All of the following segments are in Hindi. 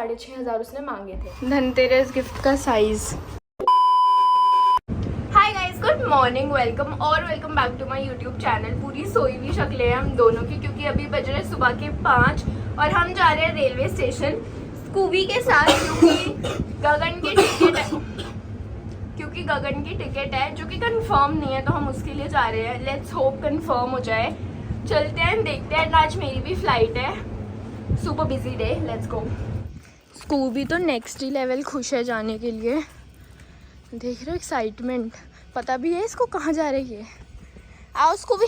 6,500 उसने मांगे थे। धनतेरस गिफ्ट का size. Hi guys, good morning, welcome back to my YouTube channel. पूरी सोई हुई शक्लें हैं हम दोनों की, क्योंकि अभी बज रहे सुबह के 5 और हम जा रहे हैं रेलवे स्टेशन स्कूबी के साथ, क्योंकि गगन की टिकट है जो कि कंफर्म नहीं है, तो हम उसके लिए जा रहे हैं। लेट्स होप कंफर्म हो जाए। चलते हैं, देखते हैं। आज मेरी भी फ्लाइट है। Super busy day, let's go. Scooby तो नेक्स्ट ही लेवल खुश है जाने के लिए। देख रहे हो एक्साइटमेंट। पता भी है इसको कहाँ जा रही है। आओ स्कूबी।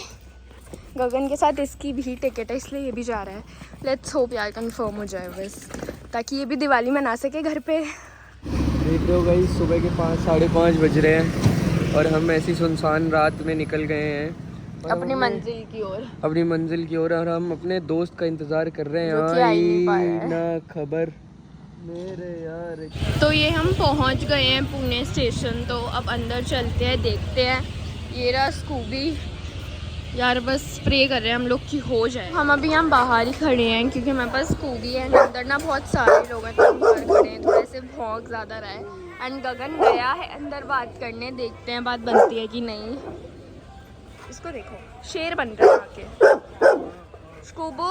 गगन के साथ इसकी भी टिकट है, इसलिए ये भी जा रहा है। लेट्स होप यार कंफर्म हो जाए बस, ताकि ये भी दिवाली मना सके घर पे। देख रहे हो गाइस, सुबह के 5-5:30 बज रहे हैं और हम ऐसी सुनसान रात में निकल गए हैं अपनी मंजिल की ओर। और हम अपने दोस्त का इंतजार कर रहे हैं। जो कि आ ही नहीं पाया है। ना खबर मेरे यार। तो ये हम पहुंच गए हैं पुणे स्टेशन। तो अब अंदर चलते हैं, देखते हैं। ये रहा स्कूबी। यार बस प्रे कर रहे हैं हम लोग कि हो जाए। हम अभी यहाँ बाहर ही खड़े हैं क्योंकि हमारे पास स्कूबी है। अंदर ना बहुत सारे लोग हैं, तो हम बाहर खड़े हैं। थोड़े से भौंक ज़्यादा रहा है। एंड गगन गया है अंदर बात करने, देखते हैं बात बनती है कि नहीं। इसको देखो, शेर बन रहा है आके स्कूबू।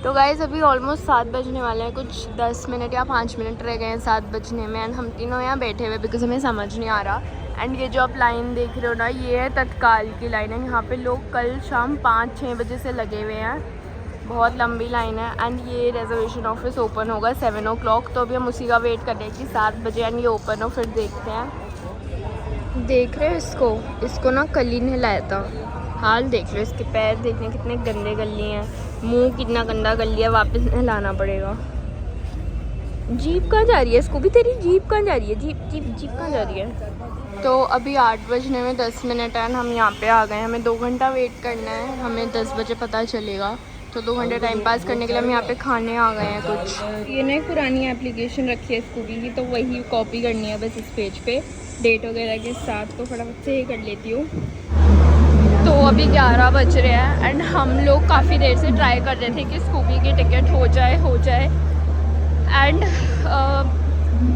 तो गाइस अभी ऑलमोस्ट 7 बजने वाले हैं। कुछ 10 मिनट या 5 मिनट रह गए हैं 7 बजने में। एंड हम तीनों यहाँ बैठे हुए बिकॉज हमें समझ नहीं आ रहा। एंड ये जो आप लाइन देख रहे हो ना, ये है तत्काल की लाइन है। यहाँ पे लोग कल शाम 5-6 बजे से लगे हुए हैं। बहुत लंबी लाइन है। एंड ये रिजर्वेशन ऑफिस ओपन होगा 7 o'clock। तो अभी हम उसी का वेट कर रहे हैं कि 7 बजे एंड ये ओपन हो, फिर देखते हैं। देख रहे हो इसको ना कल ही ने लाया था। हाल देख लो इसके, पैर देखने कितने गंदे कर लिए हैं, मुंह कितना गंदा कर लिया। वापस लाना पड़ेगा। जीप कहाँ जा रही है इसको भी? तेरी जीप कहाँ जा रही है? जीप कहाँ जा रही है? तो अभी 8 बजने में 10 मिनट है। हम यहाँ पे आ गए हैं। हमें 2 घंटा वेट करना है। हमें 10 बजे पता चलेगा। तो 2 घंटे टाइम पास करने के लिए हम यहाँ पे खाने आ गए हैं कुछ। ये ना पुरानी एप्लीकेशन रखी है स्कूबी की, तो वही कॉपी करनी है बस इस पेज पे डेट वगैरह के साथ। तो फटाफट से ये कर लेती हूँ। तो अभी 11 बज रहे हैं एंड हम लोग काफ़ी देर से ट्राई कर रहे थे कि स्कूबी की टिकट हो जाए। एंड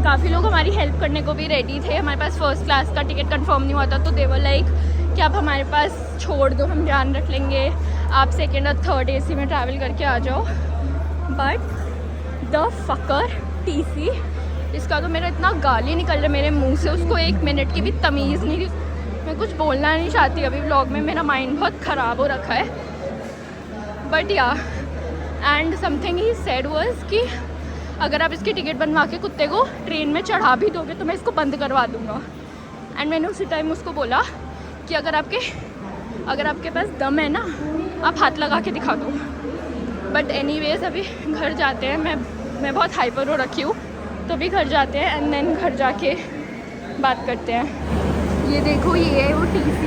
काफ़ी लोग हमारी हेल्प करने को भी रेडी थे। हमारे पास फर्स्ट क्लास का टिकट कंफर्म नहीं हुआ था, तो दे वर लाइक कि आप हमारे पास छोड़ दो, हम ध्यान रख लेंगे, आप सेकेंड और थर्ड AC में ट्रैवल करके आ जाओ। बट द फकर TC, इसका तो मेरा इतना गाली निकल रहा है मेरे मुंह से। उसको 1 मिनट की भी तमीज़ नहीं। मैं कुछ बोलना नहीं चाहती अभी व्लॉग में, मेरा माइंड बहुत ख़राब हो रखा है। बट या and something he said was कि अगर आप इसकी टिकट बनवा के कुत्ते को ट्रेन में चढ़ा भी दोगे तो मैं इसको बंद करवा दूँगा। एंड मैंने उसी टाइम उसको बोला कि अगर आपके पास दम है ना, आप हाथ लगा के दिखा दो। बट एनीवेज अभी घर जाते हैं। मैं बहुत हाइपर हो रखी हूँ, तो अभी घर जाते हैं एंड देन घर जाके बात करते हैं। ये देखो, ये है वो TC।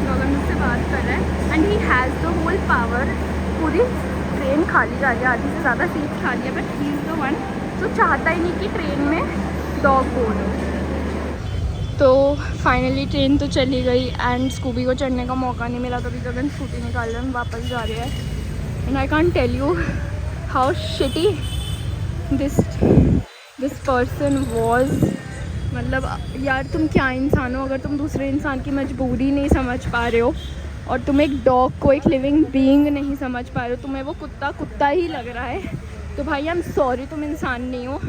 अगर मुझसे बात कर रहा है and he has the whole power. पूरी ट्रेन खाली जा रही है, आधी से ज़्यादा सीट खाली है। But he is the one जो चाहता ही नहीं कि ट्रेन में डॉग बोर्ड हो। तो फाइनली ट्रेन तो चली गई एंड स्कूबी को चढ़ने का मौका नहीं मिला। तो अभी गगन स्कूटी निकाल रहे हैं, वापस जा रहे हैं। And I can't tell you how shitty this person was. मतलब यार तुम क्या इंसान हो अगर तुम दूसरे इंसान की मजबूरी नहीं समझ पा रहे हो और तुम एक डॉग को, एक लिविंग बीइंग नहीं समझ पा रहे हो। तुम्हें वो कुत्ता ही लग रहा है, तो भाई आई एम सॉरी, तुम इंसान नहीं हो।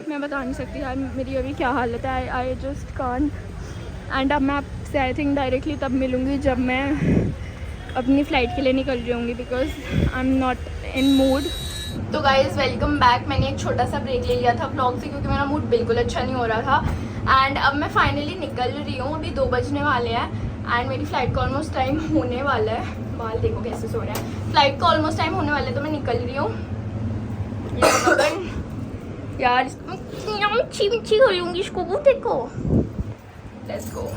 मैं बता नहीं सकती यार मेरी अभी क्या हालत है। I just can't. एंड अब मैं आपसे आई थिंक डायरेक्टली तब मिलूँगी जब मैं अपनी फ़्लाइट के लिए निकल रही होंगी, because I am not in mood. तो गाइज़ वेलकम बैक। मैंने एक छोटा सा ब्रेक ले लिया था ब्लॉग से क्योंकि मेरा मूड बिल्कुल अच्छा नहीं हो रहा था। एंड अब मैं फाइनली निकल रही हूँ। अभी 2 बजने वाले हैं एंड मेरी फ़्लाइट का ऑलमोस्ट टाइम होने वाला है। बाल देखो कैसे सो रहे हैं। फ़्लाइट का ऑलमोस्ट टाइम होने वाला है, तो मैं निकल रही हूँ। यार मिच्छी हो लूँगी इसको, वो देखो। Let's go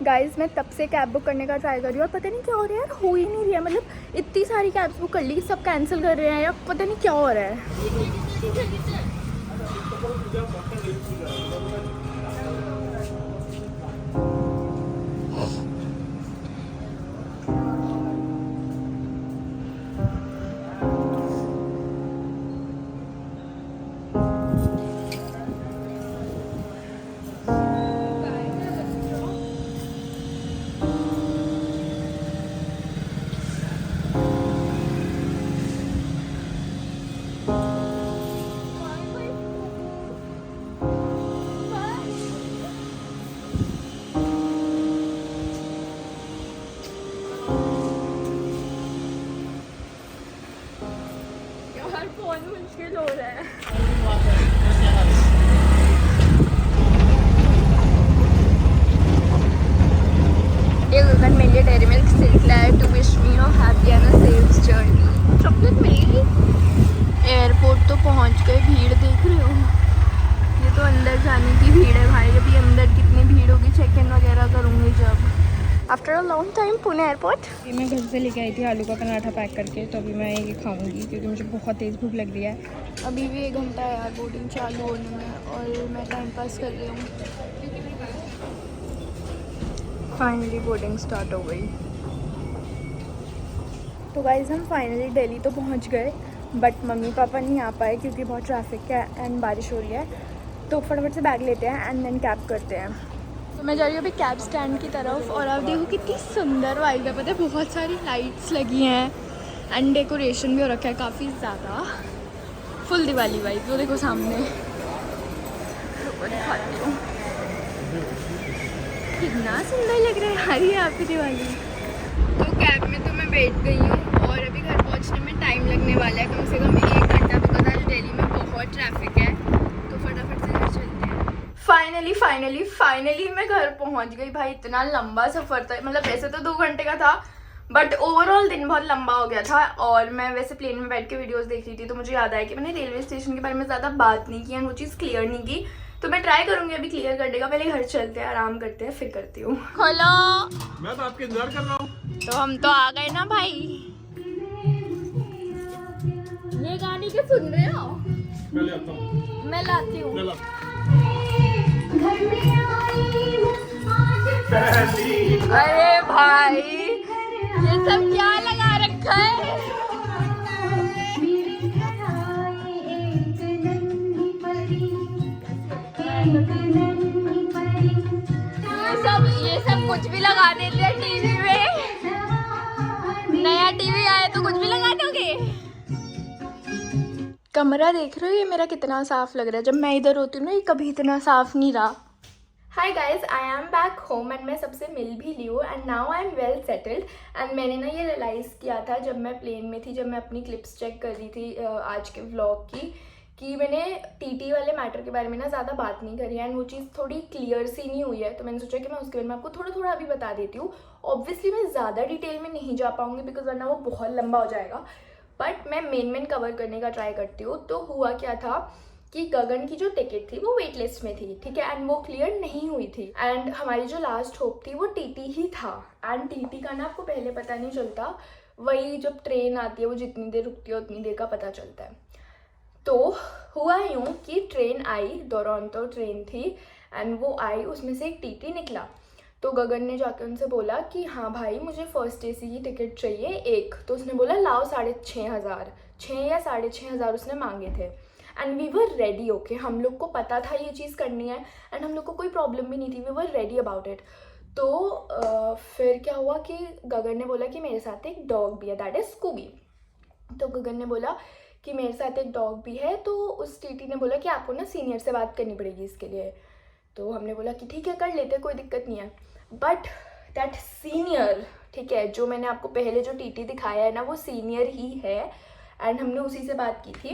guys. मैं तब से कैब बुक करने का ट्राई कर रही हूँ और पता नहीं क्या हो रहा है यार, हो ही नहीं रही है। मतलब इतनी सारी कैब्स बुक कर ली, सब कैंसिल कर रहे हैं या पता नहीं क्या हो रहा है। यार बहुत मुश्किल हो रहा है। ये गगन मेरे लिए डेयरी मिल्क सेक लाया है to wish me your happy and a safe journey. Chocolate मिलेगी। एयरपोर्ट तो पहुंच गए, भीड़ देख रहे हो। ये तो अंदर जाने की भीड़ है भाई। अभी अंदर कितनी भीड़ होगी चेक इन वगैरह करूँगी जब। After a long time Pune airport. मैं घर से लेके आई थी आलू का पराठा पैक करके, तो अभी मैं ये खाऊंगी क्योंकि मुझे बहुत तेज़ भूख लग रही है। अभी भी 1 घंटा है यार बोर्डिंग चालू होने में और मैं टाइम पास कर रही हूँ। फाइनली बोर्डिंग स्टार्ट हो गई। तो गाइस हम फाइनली दिल्ली तो पहुँच गए, बट मम्मी पापा नहीं आ पाए क्योंकि बहुत ट्रैफिक है एंड बारिश हो रही है। तो फटाफट से बैग लेते हैं एंड देन कैब करते हैं। तो मैं जा रही हूँ अभी कैब स्टैंड की तरफ और आप देखो कितनी सुंदर वाइब है। पता है बहुत सारी लाइट्स लगी हैं एंड डेकोरेशन भी हो रखा है काफ़ी ज़्यादा। Full Diwali vibe. वो देखो सामने, ऊपर दिखाती हूँ कितना सुंदर लग रहा है यार ये यहाँ पे दिवाली। तो कैब में तो मैं बैठ गई हूँ और अभी घर पहुँचने में टाइम लगने वाला है, कम से कम 1 घंटा, बिकॉज आज दिल्ली में बहुत ट्रैफिक है। तो फटाफट से घर चलते हैं। फाइनली मैं घर पहुंच गई भाई। इतना लंबा सफ़र था, मतलब वैसे तो 2 घंटे का था बट ओवरऑल दिन बहुत लंबा हो गया था। और मैं वैसे प्लेन में बैठ के वीडियोस देख रही थी तो मुझे याद आया कि मैंने रेलवे स्टेशन के बारे में ज़्यादा बात नहीं की एंड वो चीज़ क्लियर नहीं की। तो मैं ट्राई करूंगी अभी क्लियर करने का। पहले घर चलते हैं, आराम करते हैं, फिर करती हूँ। हेलो, मैं तो आपके इंतजार कर रहा हूँ। तो हम तो आ गए ना भाई। ये गाने के सुन रहे हो? मैं ले आता हूँ। मैं लाती हूँ। अरे भाई ये सब क्या लगा रखा है? ये सब कुछ भी लगा देते हैं टीवी में। नया टीवी आया तो कुछ भी लगा दोगे। कमरा देख रहे हो ये मेरा कितना साफ लग रहा है। जब मैं इधर होती हूँ ना ये कभी इतना साफ नहीं रहा। Hi guys, I am back home and मैं सबसे मिल भी ली हूँ and now I am well settled. And मैंने ना ये रियलाइज़ किया था जब मैं प्लेन में थी, जब मैं अपनी क्लिप्स चेक कर रही थी आज के व्लॉग की, कि मैंने टीटी वाले मैटर के बारे में ना ज़्यादा बात नहीं करी एंड वो चीज़ थोड़ी क्लियर सी नहीं हुई है। तो मैंने सोचा कि मैं उसके बारे में आपको थोड़ा थोड़ा अभी बता देती हूँ। ऑब्वियसली मैं ज़्यादा डिटेल में नहीं जा पाऊँगी बिकॉज वरना वो बहुत लंबा हो जाएगा, बट मैं मेन कवर करने का ट्राई करती हूँ। तो हुआ क्या था कि गगन की जो टिकट थी वो वेट लिस्ट में थी, ठीक है, एंड वो क्लियर नहीं हुई थी। एंड हमारी जो लास्ट होप थी वो टीटी ही था। एंड टीटी का ना आपको पहले पता नहीं चलता, वही जब ट्रेन आती है वो जितनी देर रुकती है उतनी देर का पता चलता है। तो हुआ यूँ कि ट्रेन आई, दुरंतो ट्रेन थी एंड वो आई, उसमें से एक टीटी निकला। तो गगन ने जाकर उनसे बोला कि हाँ भाई मुझे फर्स्ट एसी की टिकट चाहिए एक। तो उसने बोला लाओ 6,500, 6 या 6,500 उसने मांगे थे। And we were ready. Okay, हम लोग को पता था ये चीज़ करनी है एंड हम लोग को कोई प्रॉब्लम भी नहीं थी, we were ready about it. तो फिर क्या हुआ कि गगन ने बोला कि मेरे साथ एक डॉग भी है, दैट इज स्कूबी। तो गगन ने बोला कि मेरे साथ एक डॉग भी है। तो उस टीटी ने बोला कि आपको ना सीनियर से बात करनी पड़ेगी इसके लिए। तो हमने बोला कि ठीक है कर लेते, कोई दिक्कत नहीं है। बट दैट सीनियर, ठीक है, जो मैंने आपको पहले जो टीटी दिखाया है ना वो सीनियर ही है एंड हमने उसी से बात की थी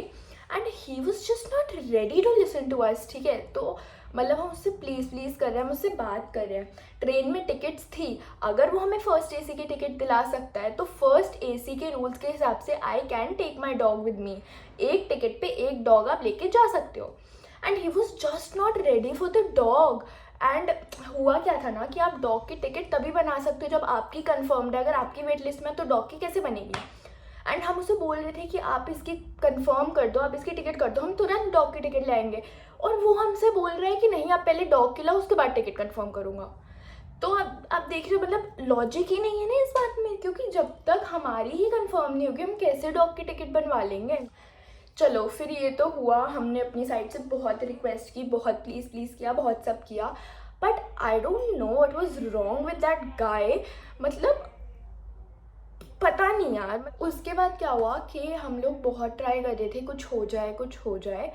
and he was just not ready to listen to us, ठीक है। तो मतलब हम उससे प्लीज़ कर रहे हैं, हम उससे बात कर रहे हैं। ट्रेन में टिकट्स थी, अगर वो हमें फर्स्ट एसी की टिकट दिला सकता है तो फर्स्ट एसी के रूल्स के हिसाब से I can take my dog with me. एक टिकट पे एक डॉग आप लेके जा सकते हो। And he was just not ready for the dog. And हुआ क्या था ना कि आप डॉग की टिकट तभी बना सकते हो जब आपकी कंफर्म्ड है। अगर आपकी वेट लिस्ट में तो डॉग की कैसे बनेगी। एंड हम उसे बोल रहे थे कि आप इसकी कंफर्म कर दो, आप इसकी टिकट कर दो, हम तुरंत डॉग की टिकट लाएंगे। और वो हमसे बोल रहे हैं कि नहीं आप पहले डॉग की लाओ उसके बाद टिकट कंफर्म करूँगा। तो अब आप देख रहे हो, मतलब लॉजिक ही नहीं है ना इस बात में, क्योंकि जब तक हमारी ही कंफर्म नहीं होगी हम कैसे डॉग की टिकट बनवा लेंगे। चलो फिर ये तो हुआ, हमने अपनी साइड से बहुत रिक्वेस्ट की, बहुत प्लीज़ किया, बहुत सब किया, but I don't know what was wrong with that guy. मतलब पता नहीं यार। उसके बाद क्या हुआ कि हम लोग बहुत ट्राई कर रहे थे कुछ हो जाए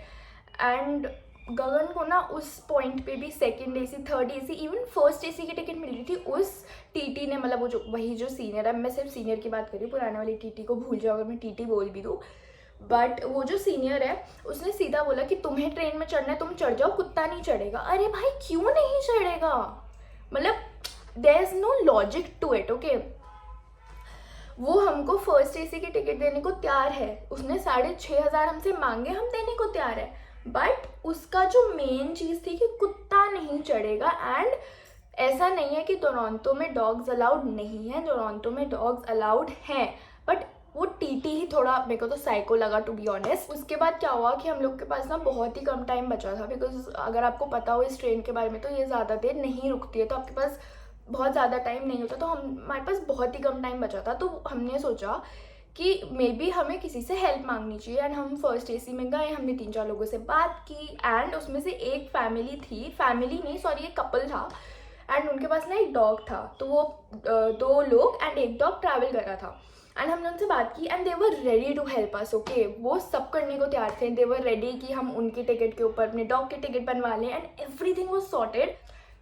एंड गगन को ना उस पॉइंट पे भी second AC, third AC, even first AC की टिकट मिल रही थी। उस टीटी ने, मतलब वो जो वही जो सीनियर है, मैं सिर्फ सीनियर की बात कर रही हूँ, पुराने वाली टीटी को भूल जाओ अगर मैं टीटी बोल भी दूँ। बट वो जो सीनियर है उसने सीधा बोला कि तुम्हें ट्रेन में चढ़ना है तुम चढ़ जाओ, कुत्ता नहीं चढ़ेगा। अरे भाई क्यों नहीं चढ़ेगा, मतलब there is no logic to it. Okay, वो हमको फर्स्ट एसी की टिकट देने को तैयार है, उसने 6,500 हमसे मांगे, हम देने को तैयार है, बट उसका जो मेन चीज़ थी कि कुत्ता नहीं चढ़ेगा। एंड ऐसा नहीं है कि टोरंटो में डॉग्स अलाउड नहीं है, टोरंटो में डॉग्स अलाउड हैं, बट वो टीटी ही थोड़ा मेरे को तो साइको लगा टू बी ऑनेस्ट। उसके बाद क्या हुआ कि हम लोग के पास ना बहुत ही कम टाइम बचा था, बिकॉज अगर आपको पता हो इस ट्रेन के बारे में तो ये ज़्यादा देर नहीं रुकती है, तो आपके पास बहुत ज़्यादा टाइम नहीं होता, तो हमारे पास बहुत ही कम टाइम बचा था। तो हमने सोचा कि मे बी हमें किसी से हेल्प मांगनी चाहिए। एंड हम फर्स्ट एसी में गए, हमने 3-4 लोगों से बात की, एंड उसमें से एक फैमिली थी, फैमिली नहीं सॉरी एक कपल था, एंड उनके पास ना एक डॉग था। तो वो 2 लोग एंड एक डॉग ट्रैवल कर रहा था, एंड हमने उनसे बात की and they were ready to help us. Okay, वो सब करने को तैयार थे, दे वर रेडी कि हम उनकी टिकट के ऊपर अपने डॉग की टिकट बनवा लें, एंड एवरीथिंग वाज सॉर्टेड।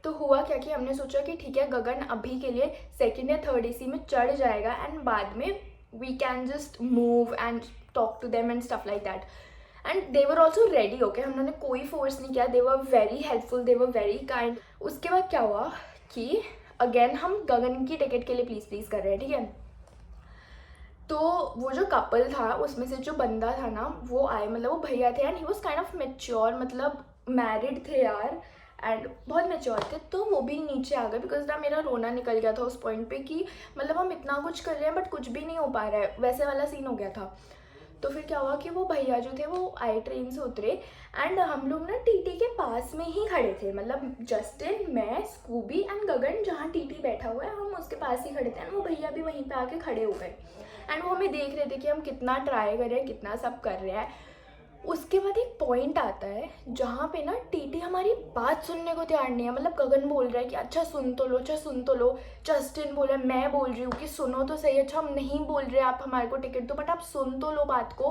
तो हुआ क्या कि हमने सोचा कि ठीक है गगन अभी के लिए 2nd या 3rd एसी में चढ़ जाएगा, एंड बाद में we can just move and talk to them and stuff like that. And they were also ready. Okay, हमने कोई फोर्स नहीं किया, they were very helpful, they were very kind. उसके बाद क्या हुआ कि अगेन हम गगन की टिकट के लिए प्लीज़ कर रहे हैं, ठीक है। तो वो जो कपल था उसमें से जो बंदा था ना वो आए, मतलब वो भैया थे, and he was kind of mature, मतलब मैरिड थे यार, एंड बहुत मेच्योर थे। तो वो भी नीचे आ गए, बिकॉज ना मेरा रोना निकल गया था उस पॉइंट पे कि मतलब हम इतना कुछ कर रहे हैं बट कुछ भी नहीं हो पा रहा है, वैसे वाला सीन हो गया था। तो फिर क्या हुआ कि वो भैया जो थे वो आए, ट्रेन से उतरे, एंड हम लोग ना टीटी के पास में ही खड़े थे, मतलब जस्टिन, मैं, स्कूबी एंड गगन, जहाँ टीटी बैठा हुआ है हम उसके पास ही खड़े थे, एंड वो भैया भी वहीं पे आके खड़े हो गए, एंड वो हमें देख रहे थे कि हम कितना ट्राई कर रहे हैं, कितना सब कर रहे हैं। उसके बाद एक पॉइंट आता है जहाँ पे ना टीटी हमारी बात सुनने को तैयार नहीं है, मतलब गगन बोल रहा है कि अच्छा सुन तो लो, अच्छा सुन तो लो, जस्टिन बोल रहा है, मैं बोल रही हूँ कि सुनो तो सही, अच्छा हम नहीं बोल रहे आप हमारे को टिकट दो बट आप सुन तो लो बात को,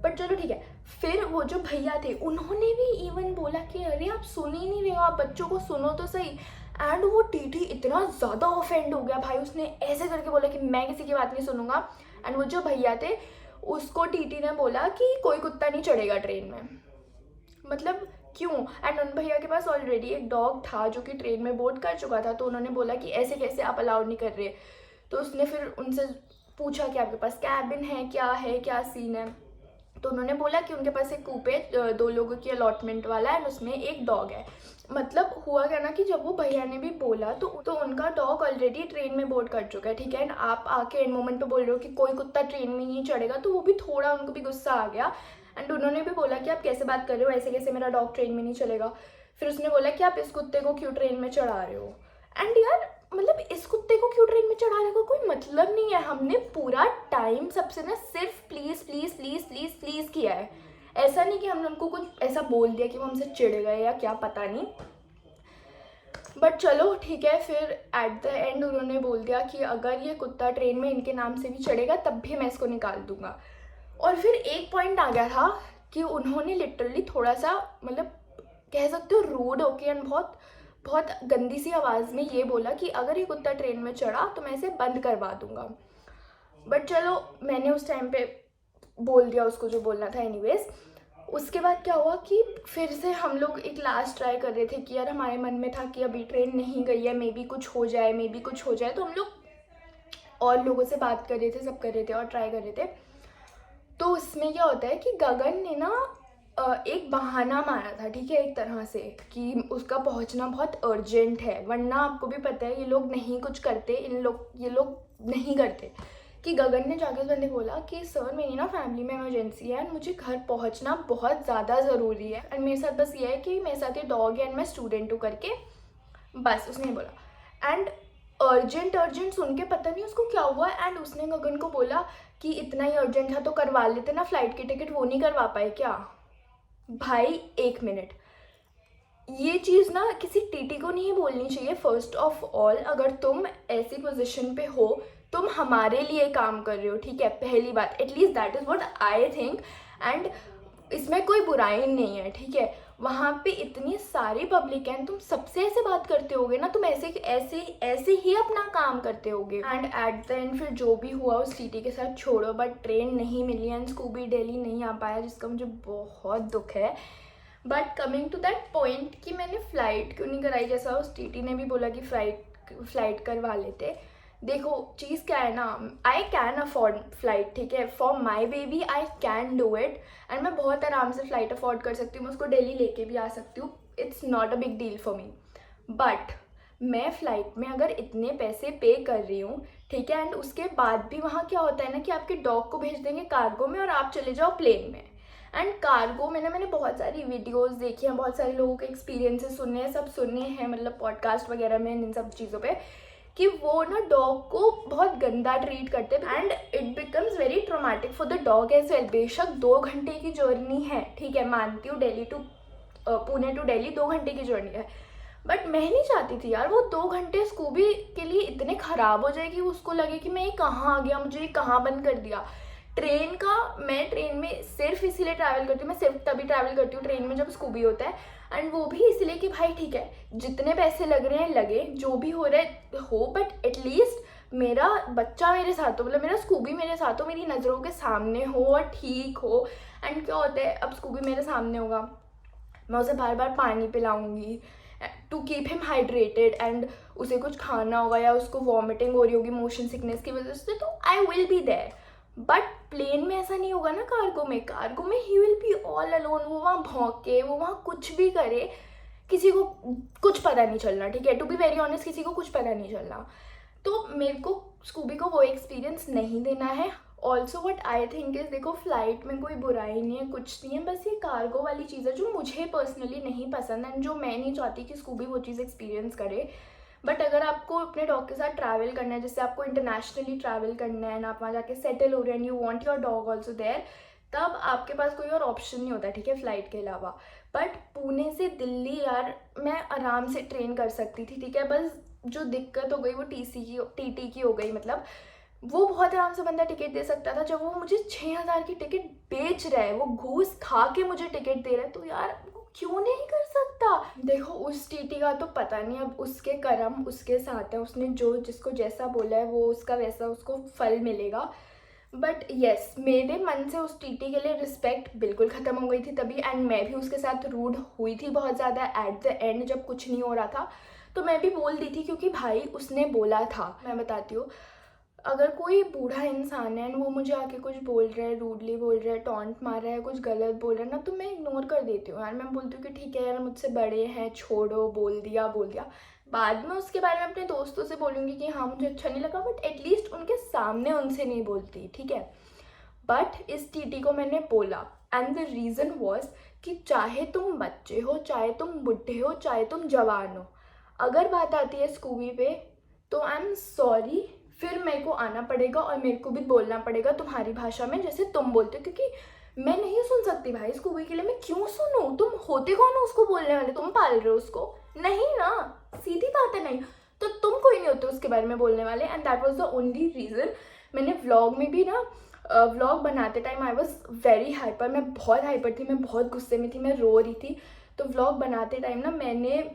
बट चलो ठीक है। फिर वो जो भैया थे उन्होंने भी इवन बोला कि अरे आप सुन ही नहीं रहे हो, आप बच्चों को सुनो तो सही। एंड वो टीटी इतना ज़्यादा ऑफेंड हो गया भाई, उसने ऐसे करके बोला कि मैं किसी की बात नहीं सुनूंगा। एंड वो जो भैया थे उसको टीटी ने बोला कि कोई कुत्ता नहीं चढ़ेगा ट्रेन में, मतलब क्यों। एंड उन भैया के पास ऑलरेडी एक डॉग था जो कि ट्रेन में बोर्ड कर चुका था, तो उन्होंने बोला कि ऐसे कैसे आप अलाउड नहीं कर रहे। तो उसने फिर उनसे पूछा कि आपके पास कैबिन है, क्या सीन है। तो उन्होंने बोला कि उनके पास एक कूपे 2 लोगों की अलॉटमेंट वाला है, एंड उसमें एक डॉग है। मतलब हुआ क्या ना कि जब वो भैया ने भी बोला तो उनका डॉग ऑलरेडी ट्रेन में बोर्ड कर चुका है, ठीक है। एंड आप आके एंड मोमेंट पे बोल रहे हो कि कोई कुत्ता ट्रेन में नहीं चढ़ेगा, तो वो भी थोड़ा उनको भी गुस्सा आ गया। एंड उन्होंने भी बोला कि आप कैसे बात कर रहे हो, ऐसे कैसे मेरा डॉग ट्रेन में नहीं चलेगा। फिर उसने बोला कि आप इस कुत्ते को क्यों ट्रेन में चढ़ा रहे हो। एंड यार मतलब इस कुत्ते को क्यों ट्रेन में चढ़ाने का कोई मतलब नहीं है, हमने पूरा टाइम सबसे ना सिर्फ please please please please please किया है, ऐसा नहीं कि हमने उनको कुछ ऐसा बोल दिया कि वो हमसे चिढ़ गए या क्या पता नहीं। बट चलो ठीक है, फिर एट द एंड उन्होंने बोल दिया कि अगर ये कुत्ता ट्रेन में इनके नाम से भी चढ़ेगा तब भी मैं इसको निकाल दूंगा। और फिर एक पॉइंट आ गया था कि उन्होंने लिटरली थोड़ा सा मतलब कह सकते हो रूड होके एंड बहुत गंदी सी आवाज़ में ये बोला कि अगर ये कुत्ता ट्रेन में चढ़ा तो मैं इसे बंद करवा दूंगा। बट चलो मैंने उस टाइम पे बोल दिया उसको जो बोलना था एनीवेज। उसके बाद क्या हुआ कि फिर से हम लोग एक लास्ट ट्राई कर रहे थे कि यार हमारे मन में था कि अभी ट्रेन नहीं गई है, मे बी कुछ हो जाए, तो हम लोग और लोगों से बात कर रहे थे, सब कर रहे थे और ट्राई कर रहे थे। तो उसमें क्या होता है कि गगन ने ना एक बहाना मारा था, ठीक है, एक तरह से कि उसका पहुंचना बहुत अर्जेंट है, वरना आपको भी पता है ये लोग नहीं कुछ करते, ये लोग नहीं करते। कि गगन ने जाके उस बंदे को बोला कि सर मेरी ना फैमिली में इमरजेंसी है एंड मुझे घर पहुंचना बहुत ज़्यादा ज़रूरी है, एंड मेरे साथ बस ये है कि मेरे साथ ये डॉग है एंड मैं स्टूडेंट हूँ करके, बस उसने बोला। एंड अर्जेंट सुन के पता नहीं उसको क्या हुआ, एंड उसने गगन को बोला कि इतना ही अर्जेंट था तो करवा लेते ना फ्लाइट की टिकट, वो नहीं करवा पाए क्या। भाई 1 मिनट, ये चीज़ ना किसी टीटी को नहीं बोलनी चाहिए। फर्स्ट ऑफ ऑल अगर तुम ऐसी पोजीशन पे हो, तुम हमारे लिए काम कर रहे हो, ठीक है, पहली बात, at least that is what I think. And इसमें कोई बुराई नहीं है, ठीक है। वहाँ पे इतनी सारी पब्लिक है, तुम सबसे ऐसे बात करते होगे ना, तुम ऐसे ऐसे ऐसे ही अपना काम करते होगे। एंड एट द एंड फिर जो भी हुआ उस टीटी के साथ छोड़ो, बट ट्रेन नहीं मिली एंड स्कूबी दिल्ली नहीं आ पाया, जिसका मुझे बहुत दुख है। But coming to that point कि मैंने फ़्लाइट क्यों नहीं कराई, जैसा उस टीटी ने भी बोला कि फ़्लाइट करवा लेते। देखो चीज़ क्या है ना, आई कैन अफोर्ड फ्लाइट, ठीक है, for my baby I can do it and मैं बहुत आराम से फ़्लाइट अफोर्ड कर सकती हूँ, मैं उसको दिल्ली लेके भी आ सकती हूँ, it's not a big deal for me. But मैं फ़्लाइट में अगर इतने पैसे पे कर रही हूँ, ठीक है, एंड उसके बाद भी वहाँ क्या होता है ना कि आपके डॉग को भेज देंगे कार्गो में और आप चले जाओ प्लेन में। एंड कार्गो मैंने बहुत सारी वीडियोज़ देखी हैं, बहुत सारे लोगों के एक्सपीरियंसेस सुने हैं, सब सुने हैं, मतलब पॉडकास्ट वगैरह में इन सब चीज़ों पे, कि वो ना डॉग को बहुत गंदा ट्रीट करते हैं and it becomes very traumatic for the dog as well. बेशक 2 घंटे की जर्नी है, ठीक है, मानती हूँ पुणे टू दिल्ली 2 घंटे की जर्नी है, बट मैं नहीं चाहती थी यार वो 2 घंटे स्कूबी के लिए इतने ख़राब हो जाए कि उसको लगे कि मैं ये कहाँ आ गया, मुझे ये कहाँ बंद कर दिया। मैं ट्रेन में सिर्फ इसीलिए ट्रैवल करती हूँ, मैं सिर्फ तभी ट्रैवल करती हूँ ट्रेन में जब स्कूबी होता है, एंड वो भी इसलिए कि भाई ठीक है जितने पैसे लग रहे हैं लगे, जो भी हो रहा है हो, बट एटलीस्ट मेरा बच्चा मेरे साथ हो, मतलब मेरा स्कूबी मेरे साथ हो, मेरी नज़रों के सामने हो और ठीक हो। एंड क्या होता है, अब स्कूबी मेरे सामने होगा, मैं उसे बार बार पानी पिलाऊंगी to keep him hydrated, and उसे कुछ खाना होगा या उसको वॉमिटिंग हो रही होगी मोशन सिकनेस की वजह से, तो I will be there. But plane में ऐसा नहीं होगा ना, कार्गो में he will be all alone, वो वहाँ भौंके, वो वहाँ कुछ भी करे, किसी को कुछ पता नहीं चलना, ठीक है, टू बी वेरी ऑनेस्ट किसी को कुछ पता नहीं चलना। तो मेरे को स्कूबी को वो एक्सपीरियंस नहीं देना है। Also what I think is, देखो फ्लाइट में कोई बुराई नहीं है, कुछ नहीं है, बस ये कार्गो वाली चीज़ है जो मुझे पर्सनली नहीं पसंद एंड जो मैं नहीं चाहती कि स्कूबी वो चीज़ एक्सपीरियंस करे। बट अगर आपको अपने डॉग के साथ ट्रैवल करना है, जैसे आपको इंटरनेशनली ट्रैवल करना है एंड आप वहाँ जाके सेटल हो रहे हैं and you want your dog also there, तब आपके पास कोई और ऑप्शन नहीं होता, ठीक है, फ़्लाइट के अलावा। बट पुणे से दिल्ली यार मैं आराम से ट्रेन कर सकती थी, ठीक है, बस जो दिक्कत हो गई वो टीटी की हो गई। मतलब वो बहुत आराम से बंदा टिकट दे सकता था, जब वो मुझे 6000 की टिकट बेच रहा है, वो घूस खा के मुझे टिकट दे रहा है, तो यार क्यों नहीं कर सकता। देखो उस टीटी का तो पता नहीं, अब उसके कर्म उसके साथ है, उसने जो जिसको जैसा बोला है वो उसका वैसा उसको फल मिलेगा। बट येस, मेरे मन से उस टीटी के लिए रिस्पेक्ट बिल्कुल ख़त्म हो गई थी तभी, एंड मैं भी उसके साथ रूड हुई थी बहुत ज़्यादा एट द एंड, जब कुछ नहीं हो रहा था तो मैं भी बोल दी थी, क्योंकि भाई उसने बोला था। मैं बताती हूँ, अगर कोई बूढ़ा इंसान है वो मुझे आके कुछ बोल रहा है, रूडली बोल रहा है, टॉन्ट मार रहा है, कुछ गलत बोल रहा है ना, तो मैं इग्नोर कर देती हूँ यार। मैं बोलती हूँ कि ठीक है यार मुझसे बड़े हैं, छोड़ो, बोल दिया। बाद में उसके बारे में अपने दोस्तों से बोलूँगी कि हाँ मुझे अच्छा नहीं लगा, बट एटलीस्ट उनके सामने उनसे नहीं बोलती, ठीक है। बट इस टीटी को मैंने बोला एंड द रीज़न वॉज कि चाहे तुम बच्चे हो, चाहे तुम बुढ़े हो, चाहे तुम जवान हो, अगर बात आती है स्कूबी पे तो आई एम सॉरी, फिर मेरे को आना पड़ेगा और मेरे को भी बोलना पड़ेगा तुम्हारी भाषा में जैसे तुम बोलते हो, क्योंकि मैं नहीं सुन सकती भाई स्कूबी के लिए। मैं क्यों सुनूं? तुम होते कौन हो उसको बोलने वाले? तुम पाल रहे हो उसको? नहीं ना, सीधी बात है, नहीं। तो तुम कोई नहीं होते उसके बारे में बोलने वाले। And that was the only reason. मैंने व्लॉग में भी ना, व्लॉग बनाते time I was very hyper, मैं बहुत हाइपर थी, मैं बहुत गुस्से में थी, मैं रो रही थी। तो व्लॉग बनाते टाइम ना मैंने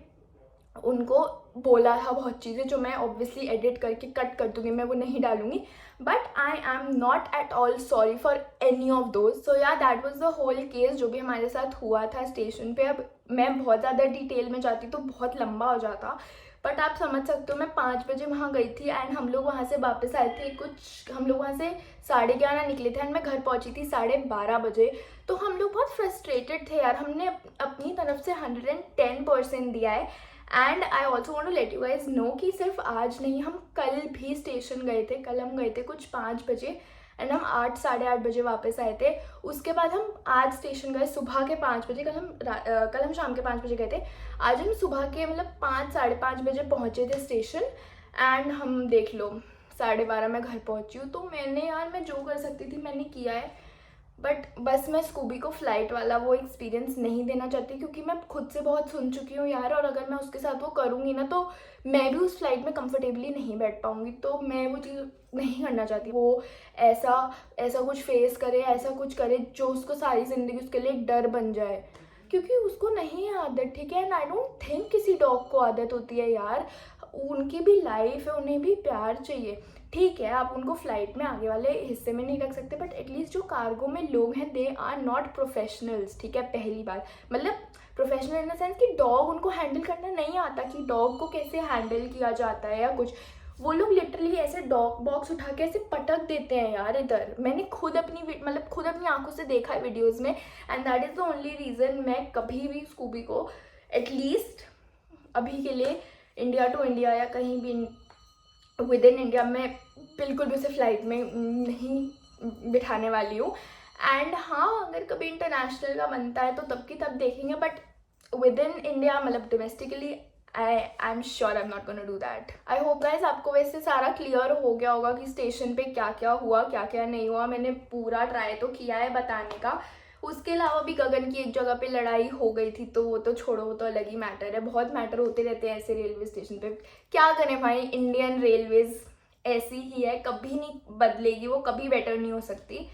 उनको बोला था बहुत चीज़ें जो मैं ऑब्वियसली एडिट करके कट कर दूँगी, मैं वो नहीं डालूँगी, but I am not at all sorry for any of those. So yeah that was the whole case जो भी हमारे साथ हुआ था स्टेशन पे। अब मैं बहुत ज़्यादा डिटेल में जाती तो बहुत लंबा हो जाता, बट आप समझ सकते हो मैं 5 बजे वहाँ गई थी एंड हम लोग वहाँ से वापस आए थे, हम लोग वहाँ से 11:30 निकले थे एंड मैं घर पहुँची थी 12:30 बजे। तो हम लोग बहुत फ्रस्ट्रेटेड थे यार, हमने अपनी तरफ से 110% दिया है। And I also want to let you guys know कि सिर्फ आज नहीं, हम कल भी स्टेशन गए थे। कल हम गए थे कुछ 5 बजे एंड हम 8 साढ़े 8 बजे वापस आए थे। उसके बाद हम आज स्टेशन गए सुबह के 5 बजे, कल हम शाम के 5 बजे गए थे। आज हम सुबह के मतलब 5 साढ़े 5 बजे पहुँचे थे स्टेशन एंड हम देख लो 12:30 मैं घर पहुँची हूँ। तो मैंने यार मैं जो कर सकती थी मैंने किया है। बट बस मैं स्कूबी को फ़्लाइट वाला वो एक्सपीरियंस नहीं देना चाहती, क्योंकि मैं खुद से बहुत सुन चुकी हूँ यार, और अगर मैं उसके साथ वो करूँगी ना तो मैं भी उस फ्लाइट में कंफर्टेबली नहीं बैठ पाऊँगी, तो मैं वो चीज़ नहीं करना चाहती। वो ऐसा कुछ फेस करे, ऐसा कुछ करे जो उसको सारी ज़िंदगी उसके लिए एक डर बन जाए, क्योंकि उसको नहीं है आदत, ठीक है। एंड आई डोंट थिंक किसी डॉग को आदत होती है यार, उनकी भी लाइफ है, उन्हें भी प्यार चाहिए। ठीक है, आप उनको फ्लाइट में आगे वाले हिस्से में नहीं रख सकते, बट एटलीस्ट जो कार्गो में लोग हैं दे आर नॉट प्रोफेशनल्स, ठीक है। पहली बात मतलब प्रोफेशनल इन द सेंस कि डॉग उनको हैंडल करना नहीं आता, कि डॉग को कैसे हैंडल किया जाता है या कुछ। वो लोग लिटरली ऐसे डॉग बॉक्स उठा के ऐसे पटक देते हैं यार इधर। मैंने खुद अपनी आंखों से देखा है वीडियोज़ में, and that is the only reason मैं कभी भी स्कूबी को एटलीस्ट अभी के लिए इंडिया टू इंडिया या कहीं भी विद इन इंडिया में बिल्कुल भी उसे फ्लाइट में नहीं बिठाने वाली हूँ। एंड हाँ, अगर कभी इंटरनेशनल का बनता है तो तब की तब देखेंगे, बट विद इन इंडिया मतलब domestically I am sure I am not gonna do that. I hope guys आपको वैसे सारा क्लियर हो गया होगा कि स्टेशन पे क्या क्या हुआ, क्या क्या नहीं हुआ। मैंने पूरा ट्राई तो किया है बताने का। उसके अलावा भी गगन की एक जगह पे लड़ाई हो गई थी, तो वो तो छोड़ो, वो तो अलग ही मैटर है। बहुत मैटर होते रहते हैं ऐसे रेलवे स्टेशन पे, क्या करें भाई, इंडियन रेलवेज ऐसी ही है, कभी नहीं बदलेगी, वो कभी बेटर नहीं हो सकती,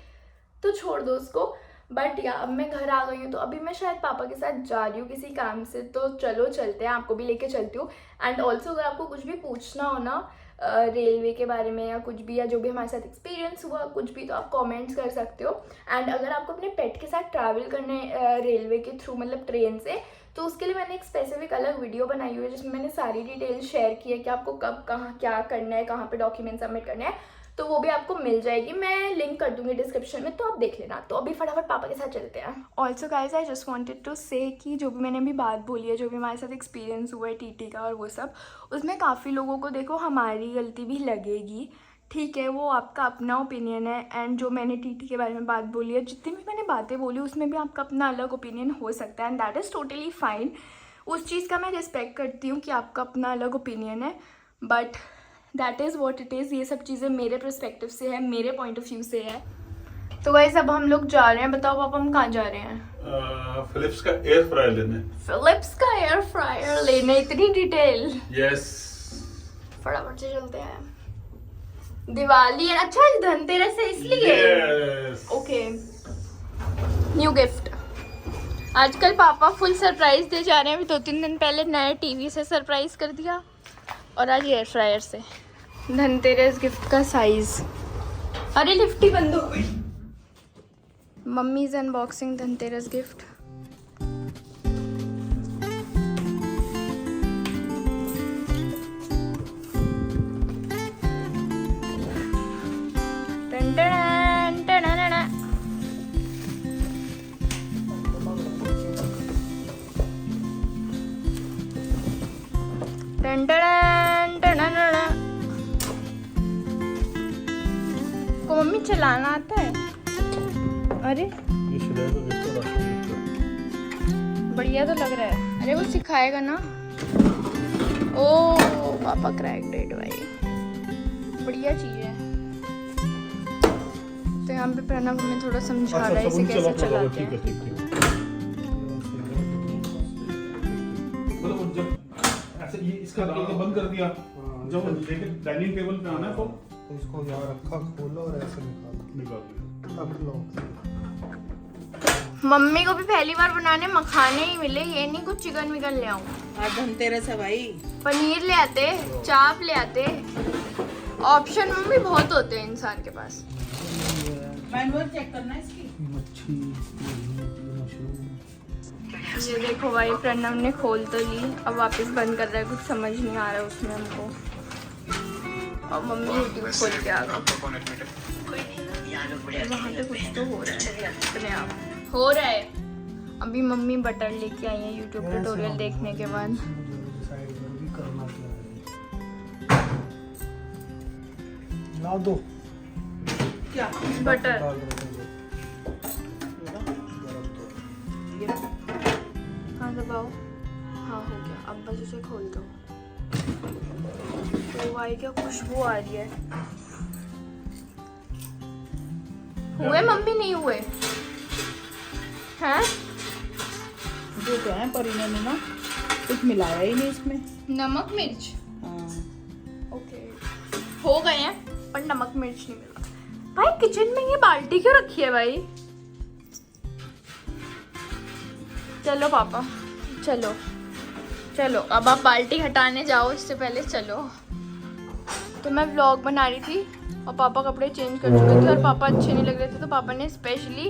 तो छोड़ दो उसको। बट या अब मैं घर आ गई हूँ, तो अभी मैं शायद पापा के साथ जा रही हूँ किसी काम से, तो चलो चलते हैं, आपको भी लेके चलती हूँ। एंड ऑल्सो अगर आपको कुछ भी पूछना हो ना रेलवे के बारे में या कुछ भी, या जो भी हमारे साथ एक्सपीरियंस हुआ कुछ भी, तो आप कमेंट्स कर सकते हो। एंड अगर आपको अपने पेट के साथ ट्रैवल करने रेलवे के थ्रू मतलब ट्रेन से, तो उसके लिए मैंने एक स्पेसिफिक अलग वीडियो बनाई हुई है जिसमें मैंने सारी डिटेल्स शेयर की है कि आपको कब कहाँ क्या करना है, कहाँ पे डॉक्यूमेंट सबमिट करने हैं, तो वो भी आपको मिल जाएगी। मैं लिंक कर दूंगी डिस्क्रिप्शन में, तो आप देख लेना। तो अभी फटाफट पापा के साथ चलते हैं। Also guys I just wanted to say कि जो भी मैंने अभी बात बोली है, जो भी हमारे साथ एक्सपीरियंस हुआ है टीटी का और वो सब, उसमें काफ़ी लोगों को देखो हमारी गलती भी लगेगी, ठीक है, वो आपका अपना ओपिनियन है। एंड जो मैंने टीटी के बारे में बात बोली है, जितनी भी मैंने बातें बोली उसमें भी आपका अपना अलग ओपिनियन हो सकता है, and that is totally fine. उस चीज़ का मैं रिस्पेक्ट करती हूँ कि आपका अपना अलग ओपिनियन है, but that is what it is. ये सब चीज़ें मेरे पर्सपेक्टिव से है, मेरे पॉइंट ऑफ व्यू से है। तो गाइस अब हम लोग जा रहे हैं, बताओ पापा हम कहाँ जा रहे हैं? फिलिप्स का एयर फ्रायर लेने। फिलिप्स का एयर फ्रायर लेने, इतनी डिटेल? यस। फटाफट से चलते हैं। दिवाली है, अच्छा आज धनतेरस है इसलिए। यस। Okay, new gift. आजकल पापा फुल सरप्राइज दे जा रहे हैं। अभी 2-3 दिन पहले नए टीवी से सरप्राइज कर दिया, और आज एयर फ्रायर से। धनतेरस गिफ्ट का साइज, अरे लिफ्ट ही बंद हो गई। Mummies unboxing Dhanteras gift. को मम्मी चलाना आता है? अरे बढ़िया तो लग रहा है। अरे वो सिखाएगा ना। ओ पापा क्रैक डेट भाई, बढ़िया चीज है। तो यहाँ पे प्रणव हमें थोड़ा समझा रहा है इसे कैसे चलाते हैं। ऐसे ये इसका बंद कर दिया, जब लेके डाइनिंग टेबल पे आना है तो इसको यहाँ रखा, खोलो और ऐसे निकाल दिया। अब लो। मम्मी को भी पहली बार बनाने मखाने ही मिले, ये नहीं कुछ चिकन विकन ले आऊं। आज धनतेरस है भाई, पनीर ले आते, चाप ले आते, ऑप्शन मम्मी बहुत होते हैं इंसान के पास। मैनुअल चेक करना है इसकी। मच्छी, मशरूम। ये देखो भाई, प्रणव ने खोल तो ली, अब वापस बंद कर रहा है, कुछ समझ नहीं आ रहा है उसमें हमको। और मम्मी यूट्यूब खोल के आ गई। वहाँ पे कुछ तो हो रहा है अपने आप, हो रहा है। अभी मम्मी बटर लेके आई है यूट्यूब ट्यूटोरियल देखने के बाद। ला दो क्या बटर हाँ दबाओ, हाँ हो गया। अब बस उसे खोल दो। तो भाई क्या खुशबू आ रही है। हुए मम्मी नहीं हुए? हैं जो तो है पर इन्होंने ना कुछ मिलाया ही नहीं इसमें। नमक मिर्च हाँ। ओके हो गए हैं पर नमक मिर्च नहीं मिला। भाई किचन में ये बाल्टी क्यों रखी है भाई? चलो पापा चलो चलो, अब आप बाल्टी हटाने जाओ, इससे पहले चलो। तो मैं व्लॉग बना रही थी और पापा कपड़े चेंज कर चुके थे और पापा अच्छे नहीं लग रहे थे, तो पापा ने स्पेशली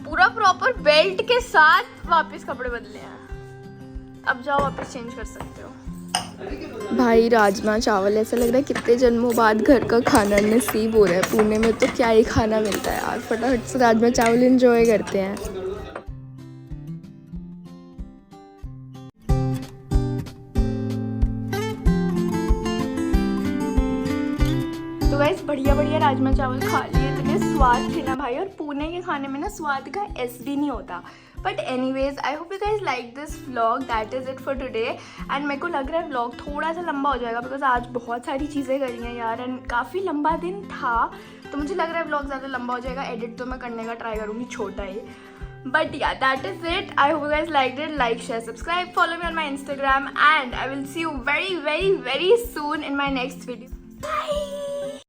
पूरा प्रॉपर बेल्ट के साथ वापस कपड़े बदले हैं। अब जाओ वापस चेंज कर सकते हो। भाई राजमा चावल, ऐसा लग रहा है कितने जन्मों बाद घर का खाना नसीब हो रहा है। पुणे में तो क्या ही खाना मिलता है यार, फटाफट से राजमा चावल एंजॉय करते हैं। तो गाइस बढ़िया बढ़िया राजमा चावल खा लिए, इतने स्वाद थे ना भाई। और पुणे के खाने में ना स्वाद का एस भी नहीं होता। But anyways I hope you guys like this vlog. That is it for today. And मेरे को लग रहा है व्लॉग थोड़ा सा लंबा हो जाएगा बिकॉज आज बहुत सारी चीज़ें करी हैं यार, एंड काफ़ी लंबा दिन था, तो मुझे लग रहा है व्लॉग ज़्यादा लंबा हो जाएगा। एडिट तो मैं करने का ट्राई करूँगी छोटा ही। But yeah, that is it. I hope you guys liked it. Like, share, subscribe, follow me on my Instagram, and I will see you very, very, very soon in my next video. Bye!